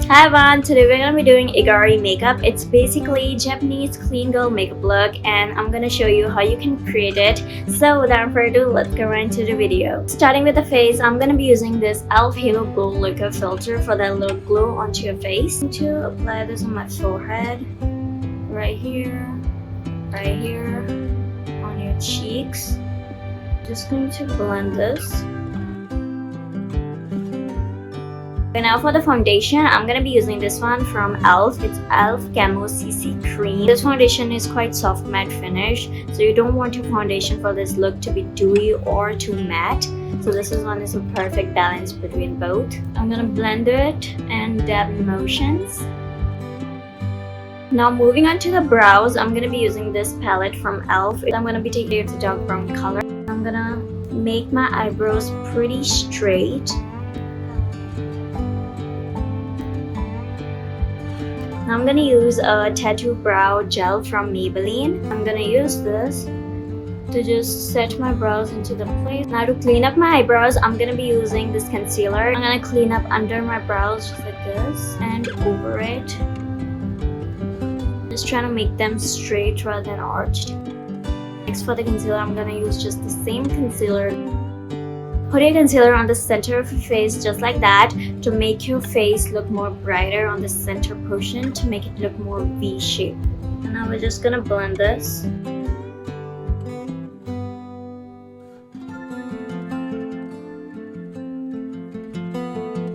Hi everyone, today we're gonna be doing Igari makeup. It's basically Japanese clean girl makeup look and I'm gonna show you how you can create it. So without further ado, let's go right into the video. Starting with the face, I'm gonna be using this e.l.f. Halo Glow Liquor Filter for that little glow onto your face. I'm going to apply this on my forehead, right here, on your cheeks. Just going to blend this. Okay, now for the foundation, I'm going to be using this one from e.l.f. It's e.l.f. Camo CC Cream. This foundation is quite soft matte finish, so you don't want your foundation for this look to be dewy or too matte. So this one is a perfect balance between both. I'm going to blend it and dab in motions. Now moving on to the brows, I'm going to be using this palette from e.l.f. I'm going to be taking it to dark brown color. I'm going to make my eyebrows pretty straight. Now I'm going to use a tattoo brow gel from Maybelline. I'm going to use this to just set my brows into the place. Now to clean up my eyebrows, I'm going to be using this concealer. I'm going to clean up under my brows just like this and over it. Just trying to make them straight rather than arched. Next for the concealer, I'm going to use just the same concealer. Put your concealer on the center of your face just like that to make your face look more brighter on the center portion to make it look more V-shaped. And now we're just gonna blend this.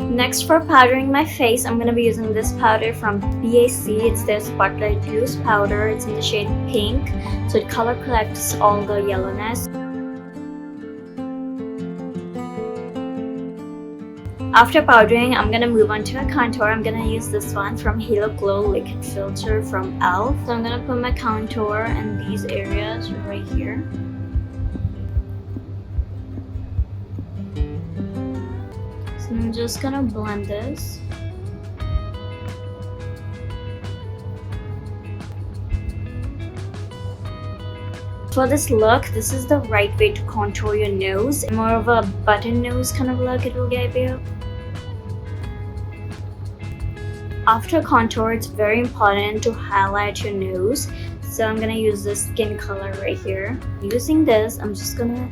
Next for powdering my face, I'm gonna be using this powder from BAC. It's their Spotlight Loose Powder. It's in the shade Pink, so it color corrects all the yellowness. After powdering, I'm gonna move on to a contour. I'm gonna use this one from Halo Glow Liquid Filter from e.l.f. So I'm gonna put my contour in these areas right here. So I'm just gonna blend this. For this look, this is the right way to contour your nose. More of a button nose kind of look it will give you. After contour, it's very important to highlight your nose. So I'm gonna use this skin color right here. Using this, I'm just gonna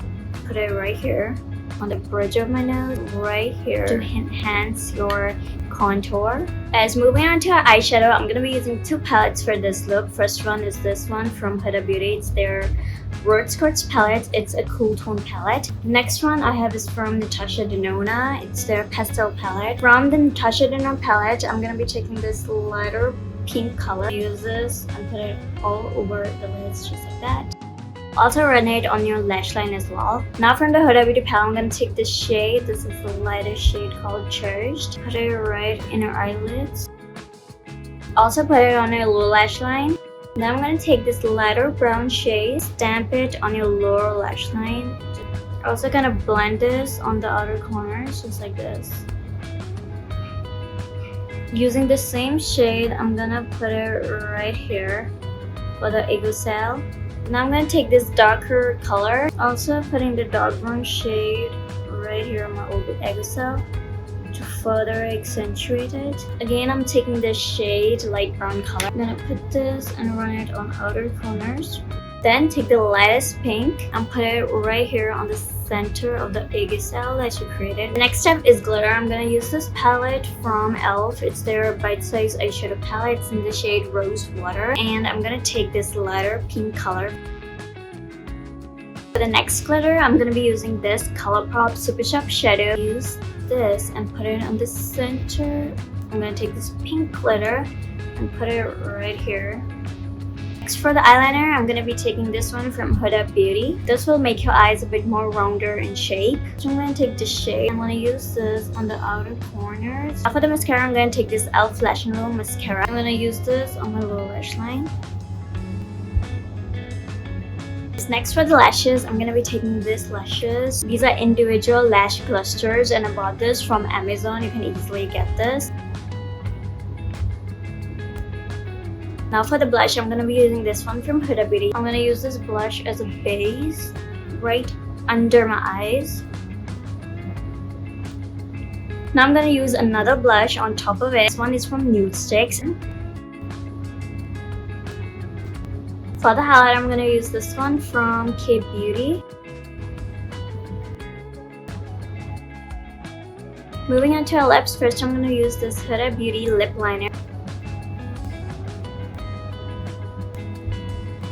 put it right here on the bridge of my nose, right here to enhance your contour. As moving on to our eyeshadow, I'm gonna be using two palettes for this look. First one is this one from Huda Beauty. It's their Word Skirts palette. It's a cool tone palette. Next one I have is from Natasha Denona. It's their pastel palette. From the Natasha Denona palette, I'm gonna be taking this lighter pink color. Use this and put it all over the lids just like that. Also run it on your lash line as well. Now from the Huda Beauty palette, I'm going to take this shade. This is the lightest shade called Cherished. Put it right in your eyelids. Also put it on your lower lash line. Now I'm going to take this lighter brown shade, stamp it on your lower lash line. Also kind of blend this on the outer corners just like this. Using the same shade, I'm going to put it right here for the ego cell. Now I'm going to take this darker color, also putting the dark brown shade right here on my ego cell to further accentuate it. Again, I'm taking this shade, light brown color. I'm going to put this and run it on outer corners. Then take the lightest pink and put it right here on the center of the ego cell that you created. The next step is glitter. I'm going to use this palette from e.l.f. It's their bite-size eyeshadow palette. It's in the shade Rose Water. And I'm going to take this lighter pink color. For the next glitter, I'm going to be using this ColourPop Super Sharp Shadow. Use this and put it on the center. I'm going to take this pink glitter and put it right here. Next for the eyeliner, I'm going to be taking this one from Huda Beauty. This will make your eyes a bit more rounder in shape. So I'm going to take this shade. I'm going to use this on the outer corners. For the mascara, I'm going to take this e.l.f. Lash and Roll Mascara. I'm going to use this on my lower lash line. Next for the lashes, I'm going to be taking these lashes. These are individual lash clusters and I bought this from Amazon. You can easily get this. Now for the blush, I'm going to be using this one from Huda Beauty. I'm going to use this blush as a base right under my eyes. Now I'm gonna use another blush on top of it. This one is from Nude Sticks. For the highlight, I'm gonna use this one from K Beauty. Moving on to our lips, first I'm gonna use this Huda Beauty lip liner.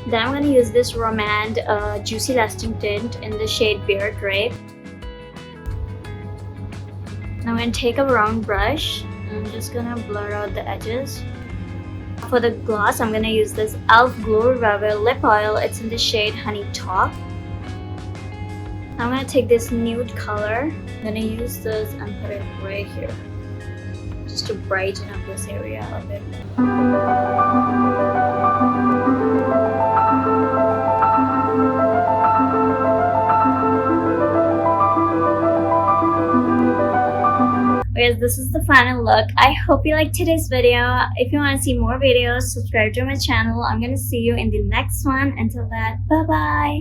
Then I'm gonna use this Romand Juicy Lasting Tint in the shade Bear Grape. Now I'm going to take a round brush and I'm just going to blur out the edges. For the gloss, I'm going to use this e.l.f. Glow Revival Lip Oil. It's in the shade Honey Talk. Now I'm going to take this nude color. I'm going to use this and put it right here, just to brighten up this area a bit more. Guys, this is the final look. I hope you liked today's video. If you want to see more videos, subscribe to my channel. I'm gonna see you in the next one. Until that, bye bye.